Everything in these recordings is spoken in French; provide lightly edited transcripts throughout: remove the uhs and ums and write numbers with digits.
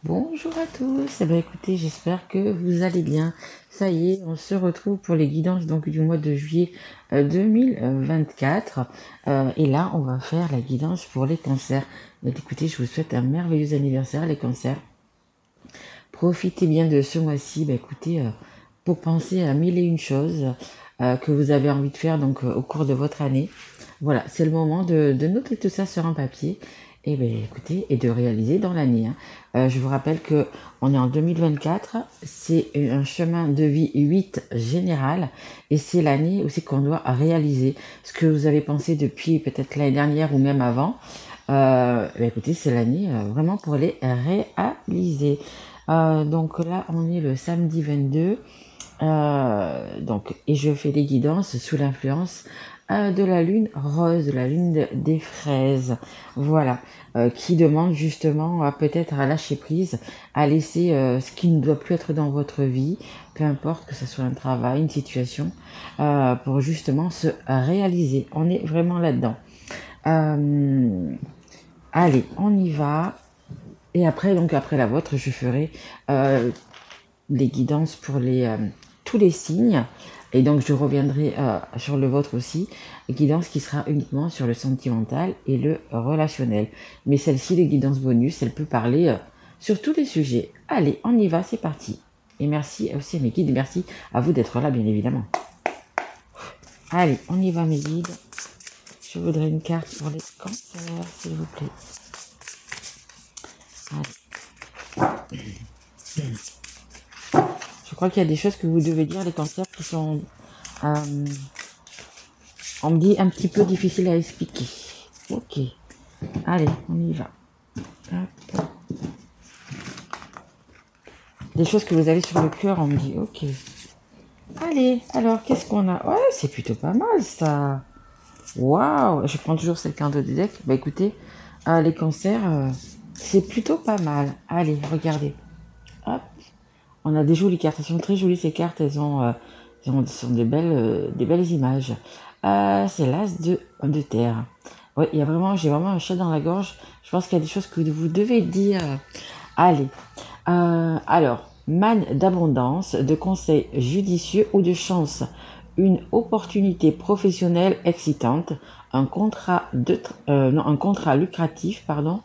Bonjour à tous, eh bien, écoutez, j'espère que vous allez bien. Ça y est, on se retrouve pour les guidances donc du mois de juillet 2024. Et là, on va faire la guidance pour les cancers. Donc, écoutez, je vous souhaite un merveilleux anniversaire, les cancers. Profitez bien de ce mois-ci, écoutez, pour penser à mille et une choses que vous avez envie de faire donc au cours de votre année. Voilà, c'est le moment de noter tout ça sur un papier et écoutez, et de réaliser dans l'année, hein. Je vous rappelle que on est en 2024, c'est un chemin de vie 8 général et c'est l'année aussi qu'on doit réaliser ce que vous avez pensé depuis peut-être l'année dernière ou même avant. Écoutez, c'est l'année vraiment pour les réaliser. Donc là, on est le samedi 22. Et je fais des guidances sous l'influence de la lune rose, de la lune des fraises. Voilà. Qui demande justement peut-être à lâcher prise, à laisser ce qui ne doit plus être dans votre vie, peu importe que ce soit un travail, une situation, pour justement se réaliser. On est vraiment là-dedans. Allez, on y va. Et après, donc après la vôtre, je ferai des guidances pour tous les signes. Et donc je reviendrai sur le vôtre aussi, guidance qui sera uniquement sur le sentimental et le relationnel. Mais celle-ci, les guidances bonus, elle peut parler sur tous les sujets. Allez, on y va, c'est parti. Et merci aussi à mes guides, merci à vous d'être là, bien évidemment. Allez, on y va, mes guides. Je voudrais une carte pour les cancers, s'il vous plaît. Allez. Je crois qu'il y a des choses que vous devez dire, les cancers, qui sont, on me dit, un petit peu difficiles à expliquer. Ok. Allez, on y va. Hop. Des choses que vous avez sur le cœur, on me dit, ok. Allez, alors, qu'est-ce qu'on a? Ouais, c'est plutôt pas mal, ça. Waouh, je prends toujours cette carte de deck. Bah écoutez, les cancers, c'est plutôt pas mal. Allez, regardez. Hop. On a des jolies cartes. Elles sont très jolies, ces cartes. Elles sont des belles images. C'est l'as de terre. Ouais, j'ai vraiment un chat dans la gorge. Je pense qu'il y a des choses que vous devez dire. Allez. Alors, manne d'abondance, de conseils judicieux ou de chance. Une opportunité professionnelle excitante. Un contrat lucratif, pardon.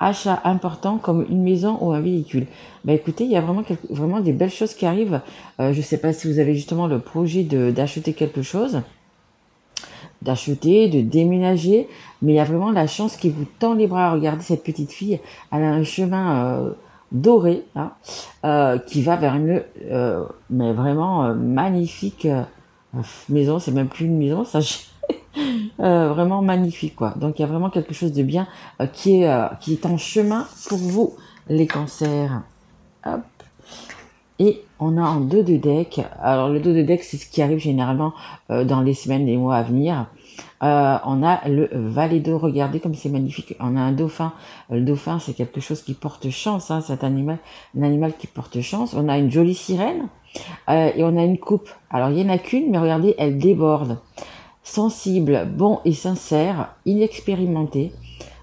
Achat important comme une maison ou un véhicule. Écoutez, il y a vraiment des belles choses qui arrivent. Je ne sais pas si vous avez justement le projet d'acheter quelque chose, d'acheter, de déménager, mais il y a vraiment la chance qui vous tend les bras. Regardez cette petite fille, elle a un chemin doré, hein, qui va vers une mais vraiment magnifique maison. C'est même plus une maison, ça. Vraiment magnifique, quoi. Donc il y a vraiment quelque chose de bien qui est en chemin pour vous, les cancers. Hop. Et on a en dos de deck, alors le dos de deck, c'est ce qui arrive généralement dans les semaines et mois à venir. On a le valet d'eau, regardez comme c'est magnifique. On a un dauphin. Le dauphin, c'est quelque chose qui porte chance, hein, c'est un animal qui porte chance. On a une jolie sirène et on a une coupe. Alors il n'y en a qu'une, mais regardez, elle déborde. Sensible, bon et sincère, inexpérimenté,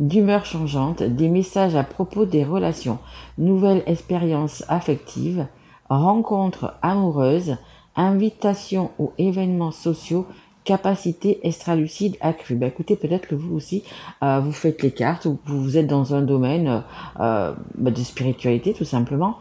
d'humeur changeante, des messages à propos des relations, nouvelles expériences affectives, rencontres amoureuses, invitations ou événements sociaux, capacité extra-lucide accrue. Écoutez, peut-être que vous aussi, vous faites les cartes ou vous êtes dans un domaine de spiritualité tout simplement.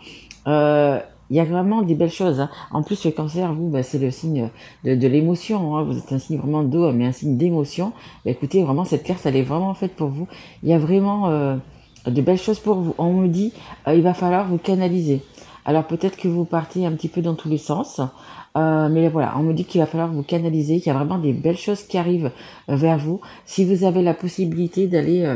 Il y a vraiment des belles choses, hein. En plus, le cancer, vous, c'est le signe de l'émotion, hein. Vous êtes un signe vraiment d'eau, mais un signe d'émotion. Écoutez, vraiment, cette carte, elle est vraiment faite pour vous. Il y a vraiment de belles choses pour vous. On me dit, il va falloir vous canaliser. Alors peut-être que vous partez un petit peu dans tous les sens, mais voilà, on me dit qu'il va falloir vous canaliser, qu'il y a vraiment des belles choses qui arrivent vers vous. Si vous avez la possibilité d'aller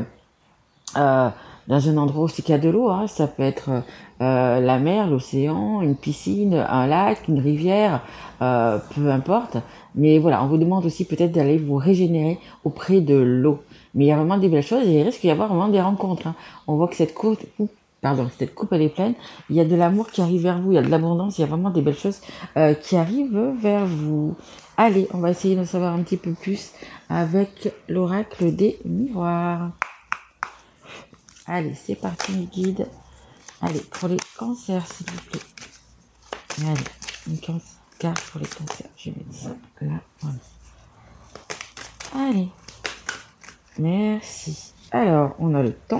dans un endroit aussi qu'il y a de l'eau, hein, ça peut être la mer, l'océan, une piscine, un lac, une rivière, peu importe. Mais voilà, on vous demande aussi peut-être d'aller vous régénérer auprès de l'eau. Mais il y a vraiment des belles choses et il risque d'y avoir vraiment des rencontres, hein. On voit que cette coupe, elle est pleine. Il y a de l'amour qui arrive vers vous, il y a de l'abondance, il y a vraiment des belles choses qui arrivent vers vous. Allez, on va essayer de savoir un petit peu plus avec l'oracle des miroirs. Allez, c'est parti, mes guides. Allez, pour les cancers, s'il vous plaît. Allez, une carte pour les cancers. Je vais mettre ça là. Voilà. Allez. Merci. Alors, on a le temps.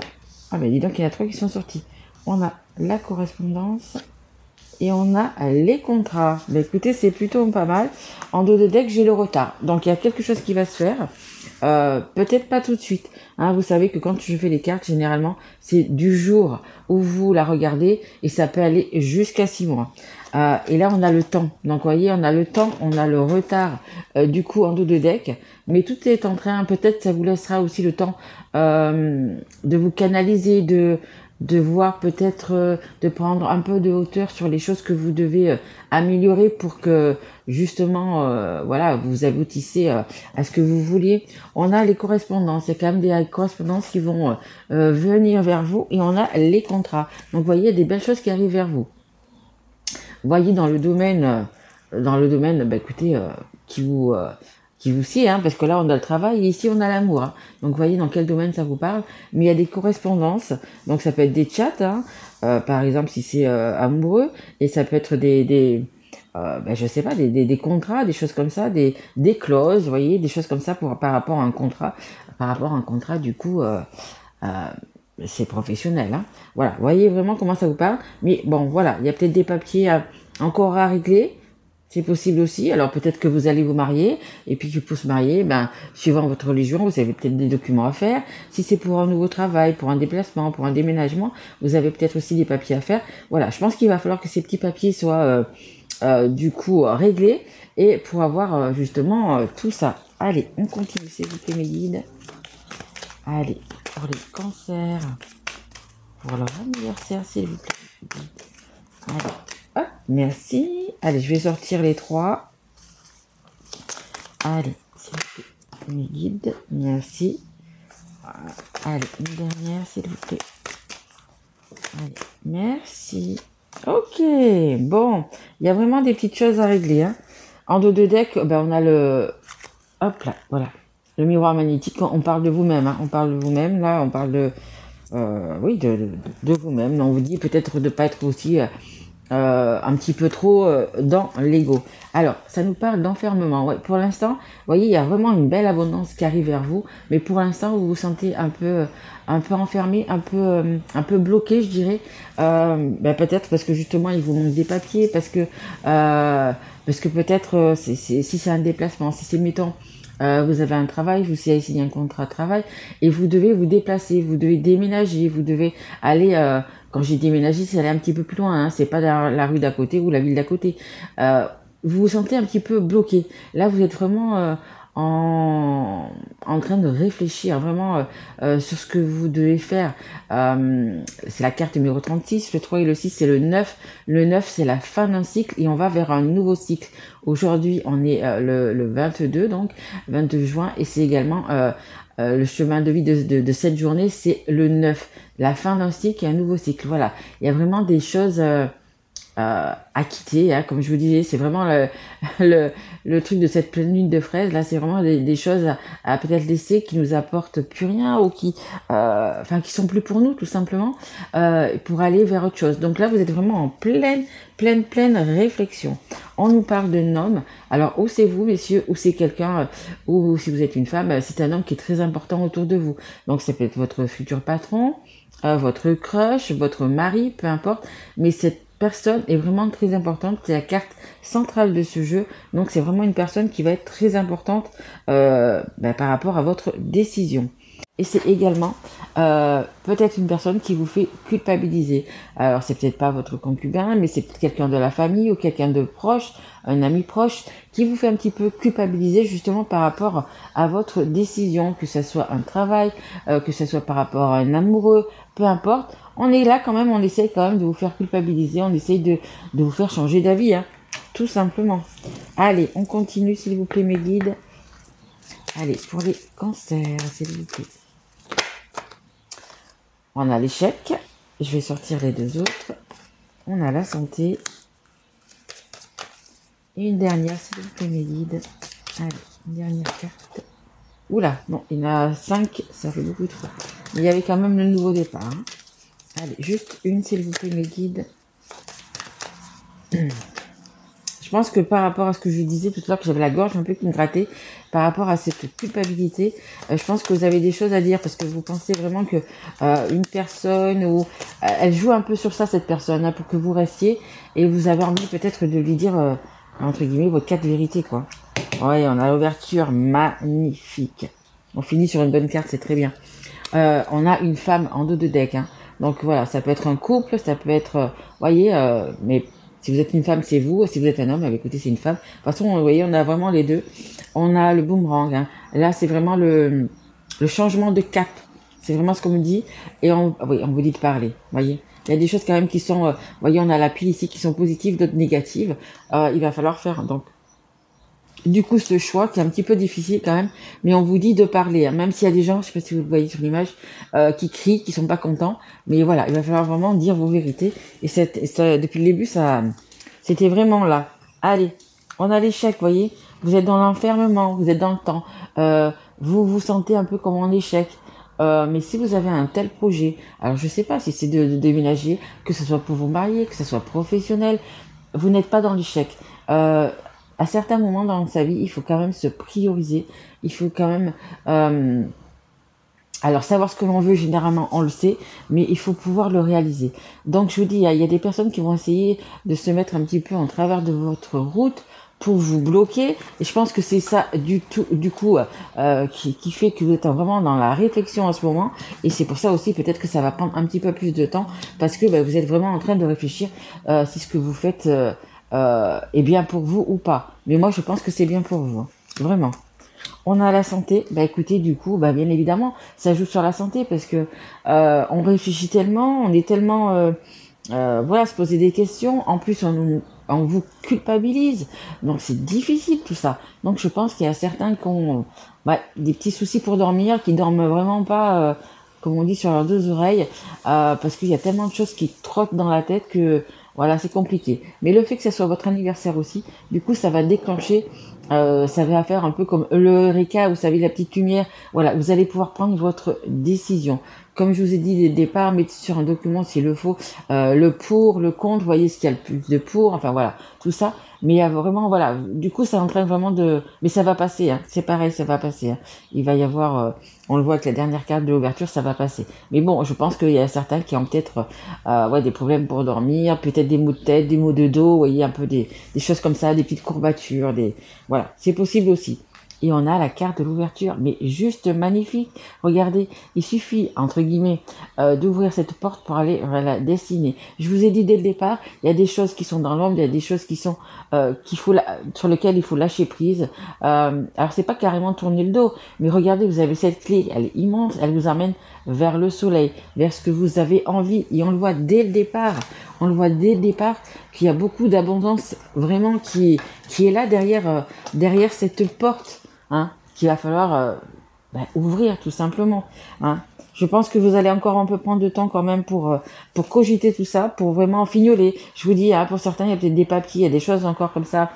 Ah, mais dis donc, il y en a 3 qui sont sortis. On a la correspondance. Et on a les contrats. Mais écoutez, c'est plutôt pas mal. En dos de deck, j'ai le retard. Donc, il y a quelque chose qui va se faire. Peut-être pas tout de suite. Hein, vous savez que quand je fais les cartes, généralement, c'est du jour où vous la regardez et ça peut aller jusqu'à 6 mois. Et là, on a le temps. Donc, vous voyez, on a le temps, on a le retard du coup en dos de deck. Mais tout est en train, peut-être ça vous laissera aussi le temps de vous canaliser, de voir peut-être, de prendre un peu de hauteur sur les choses que vous devez améliorer pour que justement, voilà, vous aboutissez à ce que vous vouliez. On a les correspondances, il y a quand même des correspondances qui vont venir vers vous et on a les contrats. Donc, vous voyez, il y a des belles choses qui arrivent vers vous. Vous voyez dans le domaine, bah, écoutez, qui vous sied, hein, parce que là on a le travail et ici on a l'amour. Hein. Donc vous voyez dans quel domaine ça vous parle. Mais il y a des correspondances, donc ça peut être des chats, hein, par exemple si c'est amoureux, et ça peut être je sais pas, des contrats, des choses comme ça, des clauses, vous voyez, des choses comme ça par rapport à un contrat, du coup. C'est professionnel, hein. Voilà, vous voyez vraiment comment ça vous parle. Mais bon, voilà, il y a peut-être des papiers encore à régler. C'est possible aussi. Alors peut-être que vous allez vous marier, et puis que pour se marier, suivant votre religion, vous avez peut-être des documents à faire. Si c'est pour un nouveau travail, pour un déplacement, pour un déménagement, vous avez peut-être aussi des papiers à faire. Voilà, je pense qu'il va falloir que ces petits papiers soient du coup réglés, et pour avoir justement tout ça. Allez, on continue, s'il vous plaît, mes guides. Allez, pour les cancers, pour leur anniversaire, s'il vous plaît. Allez, hop, merci. Allez, je vais sortir les 3. Allez, s'il vous plaît, mes guides, merci. Allez, une dernière, s'il vous plaît. Allez, merci. Ok, bon, il y a vraiment des petites choses à régler. Hein. En dos de deck, on a le... Hop là, voilà. Le miroir magnétique, on parle de vous-même, hein. On parle de vous-même, là, on parle de vous-même. On vous dit peut-être de ne pas être aussi un petit peu trop dans l'ego. Alors, ça nous parle d'enfermement. Ouais, pour l'instant, vous voyez, il y a vraiment une belle abondance qui arrive vers vous, mais pour l'instant, vous vous sentez un peu enfermé, un peu bloqué, je dirais. Peut-être parce que justement, il vous manque des papiers, parce que peut-être, si c'est un déplacement, si c'est, mettons, vous avez un travail, vous avez signé un contrat de travail et vous devez vous déplacer, vous devez déménager, vous devez aller, quand j'ai déménagé, c'est aller un petit peu plus loin, hein, c'est pas dans la rue d'à côté ou la ville d'à côté. Vous vous sentez un petit peu bloqué. Là, vous êtes vraiment en train de réfléchir vraiment sur ce que vous devez faire. C'est la carte numéro 36, le 3 et le 6, c'est le 9. Le 9, c'est la fin d'un cycle et on va vers un nouveau cycle. Aujourd'hui, on est le 22, donc 22 juin, et c'est également le chemin de vie de cette journée, c'est le 9. La fin d'un cycle et un nouveau cycle. Voilà, il y a vraiment des choses... à quitter, hein, comme je vous disais, c'est vraiment le truc de cette pleine lune de fraises, là c'est vraiment des choses à peut-être laisser qui nous apportent plus rien ou qui sont plus pour nous tout simplement, pour aller vers autre chose. Donc là vous êtes vraiment en pleine réflexion. On nous parle d'un homme, alors ou c'est vous messieurs, ou c'est quelqu'un, ou si vous êtes une femme, c'est un homme qui est très important autour de vous. Donc ça peut être votre futur patron, votre crush, votre mari, peu importe, mais cette personne est vraiment très importante, c'est la carte centrale de ce jeu, donc c'est vraiment une personne qui va être très importante par rapport à votre décision. Et c'est également peut-être une personne qui vous fait culpabiliser. Alors c'est peut-être pas votre concubin, mais c'est peut-être quelqu'un de la famille ou quelqu'un de proche, un ami proche, qui vous fait un petit peu culpabiliser justement par rapport à votre décision, que ce soit un travail, que ce soit par rapport à un amoureux, peu importe. On est là quand même, on essaye quand même de vous faire culpabiliser, on essaye de vous faire changer d'avis, hein, tout simplement. Allez, on continue s'il vous plaît mes guides. Allez, pour les cancers, s'il vous plaît. On a l'échec, je vais sortir les 2 autres. On a la santé. Et une dernière, s'il vous plaît mes guides. Allez, une dernière carte. Oula, non, il y en a 5, ça fait beaucoup de fois. Mais il y avait quand même le nouveau départ. Hein. Allez, juste une, s'il vous plaît, mes guides. Je pense que par rapport à ce que je disais tout à l'heure, que j'avais la gorge un peu qui me grattait, par rapport à cette culpabilité, je pense que vous avez des choses à dire parce que vous pensez vraiment que une personne ou elle joue un peu sur ça, cette personne, hein, pour que vous restiez, et vous avez envie peut-être de lui dire entre guillemets votre quatre vérités, quoi. Ouais, on a l'ouverture magnifique. On finit sur une bonne carte, c'est très bien. On a une femme en dos de deck, hein. Donc voilà, ça peut être un couple, ça peut être, voyez, mais si vous êtes une femme, c'est vous. Si vous êtes un homme, écoutez, c'est une femme. De toute façon, vous voyez, on a vraiment les deux. On a le boomerang, hein. Là, c'est vraiment le changement de cap. C'est vraiment ce qu'on me dit. Et oui, on vous dit de parler, voyez. Il y a des choses quand même qui sont, voyez, on a la pile ici qui sont positives, d'autres négatives. Il va falloir faire, donc, du coup, ce choix qui est un petit peu difficile quand même, mais on vous dit de parler, hein. Même s'il y a des gens, je sais pas si vous le voyez sur l'image, qui crient, qui sont pas contents, mais voilà, il va falloir vraiment dire vos vérités. Et depuis le début, c'était vraiment là. Allez, on a l'échec, voyez. Vous êtes dans l'enfermement, vous êtes dans le temps. Vous vous sentez un peu comme en échec. Mais si vous avez un tel projet, alors je sais pas si c'est de déménager, que ce soit pour vous marier, que ce soit professionnel, vous n'êtes pas dans l'échec. À certains moments dans sa vie, il faut quand même se prioriser. Il faut quand même, alors savoir ce que l'on veut, généralement on le sait, mais il faut pouvoir le réaliser. Donc je vous dis, il y a des personnes qui vont essayer de se mettre un petit peu en travers de votre route pour vous bloquer. Et je pense que c'est ça du coup qui fait que vous êtes vraiment dans la réflexion en ce moment. Et c'est pour ça aussi peut-être que ça va prendre un petit peu plus de temps parce que vous êtes vraiment en train de réfléchir si ce que vous faites est bien pour vous ou pas. Mais moi je pense que c'est bien pour vous, hein. Vraiment. On a la santé, écoutez, du coup, bien évidemment, ça joue sur la santé parce que on réfléchit tellement, on est tellement, voilà, se poser des questions. En plus, on vous culpabilise, donc c'est difficile tout ça. Donc je pense qu'il y a certains qui ont des petits soucis pour dormir, qui dorment vraiment pas, comme on dit, sur leurs deux oreilles, parce qu'il y a tellement de choses qui trottent dans la tête que voilà, c'est compliqué. Mais le fait que ce soit votre anniversaire aussi, du coup, ça va déclencher. Ça va faire un peu comme le Eureka, vous savez, la petite lumière. Voilà, vous allez pouvoir prendre votre décision. Comme je vous ai dit dès le départ, mettez sur un document s'il le faut, le pour, le contre, voyez ce qu'il y a le plus de pour, enfin voilà, tout ça. Mais il y a vraiment, voilà, du coup, ça entraîne vraiment de... Mais ça va passer, hein. C'est pareil, ça va passer, hein. Il va y avoir, on le voit avec la dernière carte de l'ouverture, ça va passer. Mais bon, je pense qu'il y a certains qui ont peut-être des problèmes pour dormir, peut-être des maux de tête, des maux de dos, vous voyez, un peu des choses comme ça, des petites courbatures, voilà, c'est possible aussi. Et on a la carte de l'ouverture, mais juste magnifique. Regardez, il suffit, entre guillemets, d'ouvrir cette porte pour aller vers la destinée. Je vous ai dit dès le départ, il y a des choses qui sont dans l'ombre, il y a des choses qui sont sur lesquelles il faut lâcher prise. Alors c'est pas carrément tourner le dos, mais regardez, vous avez cette clé, elle est immense, elle vous amène vers le soleil, vers ce que vous avez envie. Et on le voit dès le départ. On le voit dès le départ qu'il y a beaucoup d'abondance vraiment qui est là derrière cette porte, hein, qu'il va falloir ouvrir tout simplement, hein. Je pense que vous allez encore un peu prendre de temps quand même pour cogiter tout ça, pour vraiment fignoler. Je vous dis, hein, pour certains, il y a peut-être des papiers, il y a des choses encore comme ça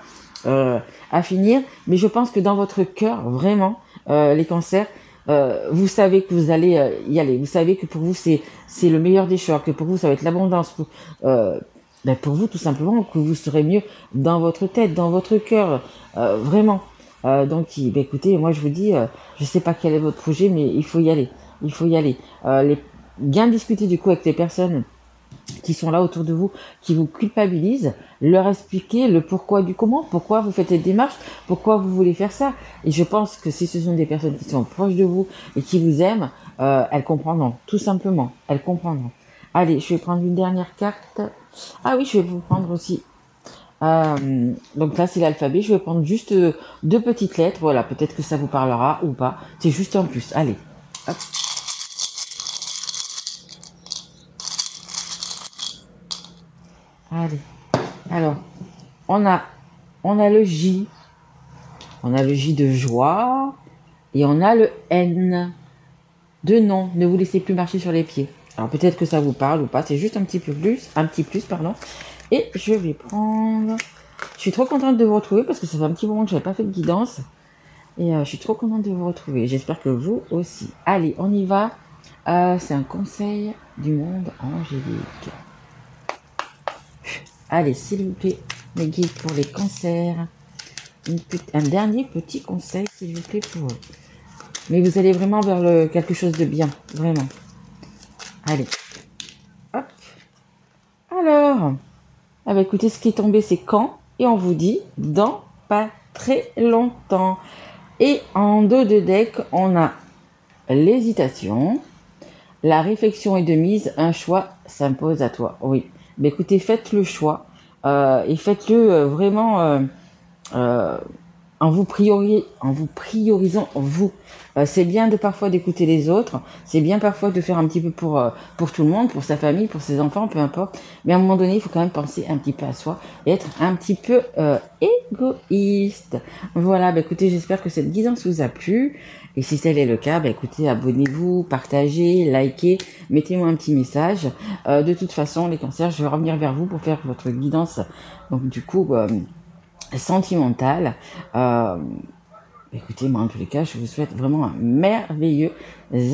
à finir, mais je pense que dans votre cœur, vraiment, les cancers, vous savez que vous allez y aller. Vous savez que pour vous, c'est le meilleur des choix, que pour vous, ça va être l'abondance. Pour vous, tout simplement, que vous serez mieux dans votre tête, dans votre cœur, vraiment. Donc, écoutez, moi, je vous dis, je sais pas quel est votre projet, mais il faut y aller. Il faut y aller. Bien discuter, du coup, avec les personnes qui sont là autour de vous, qui vous culpabilisent, leur expliquer le pourquoi du comment, pourquoi vous faites cette démarche, pourquoi vous voulez faire ça. Et je pense que si ce sont des personnes qui sont proches de vous et qui vous aiment, elles comprendront, tout simplement, elles comprendront. Allez, je vais prendre une dernière carte. Ah oui, je vais vous prendre aussi. Donc là, c'est l'alphabet. Je vais prendre juste deux petites lettres. Voilà, peut-être que ça vous parlera ou pas. C'est juste un plus. Allez. Hop. Allez. Alors, on a le J. On a le J de joie. Et on a le N de non. Ne vous laissez plus marcher sur les pieds. Alors peut-être que ça vous parle ou pas. C'est juste un petit plus, pardon. Et je vais prendre... Je suis trop contente de vous retrouver parce que ça fait un petit moment que je n'avais pas fait de guidance. Et je suis trop contente de vous retrouver. J'espère que vous aussi. Allez, on y va. C'est un conseil du monde angélique. Allez, s'il vous plaît, mes guides pour les cancers. Un dernier petit conseil, s'il vous plaît, pour eux. Mais vous allez vraiment vers quelque chose de bien, vraiment. Allez. Hop. Alors, ah bah écoutez, ce qui est tombé, c'est quand. Et on vous dit dans pas très longtemps. Et en dos de deck, on a l'hésitation. La réflexion est de mise, un choix s'impose à toi. Oui. Mais écoutez, faites le choix. Et faites-le vraiment en vous priorisant vous. C'est bien de parfois d'écouter les autres, c'est bien parfois de faire un petit peu pour tout le monde, pour sa famille, pour ses enfants, peu importe. Mais à un moment donné, il faut quand même penser un petit peu à soi et être un petit peu égoïste. Voilà, bah écoutez, j'espère que cette guidance vous a plu. Et si tel est le cas, bah écoutez, abonnez-vous, partagez, likez, mettez-moi un petit message. De toute façon, les cancers, je vais revenir vers vous pour faire votre guidance. Donc du coup, sentimentale. Écoutez, moi en tous les cas, je vous souhaite vraiment un merveilleux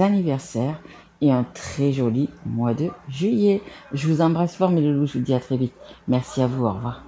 anniversaire et un très joli mois de juillet. Je vous embrasse fort mes loulous, je vous dis à très vite. Merci à vous, au revoir.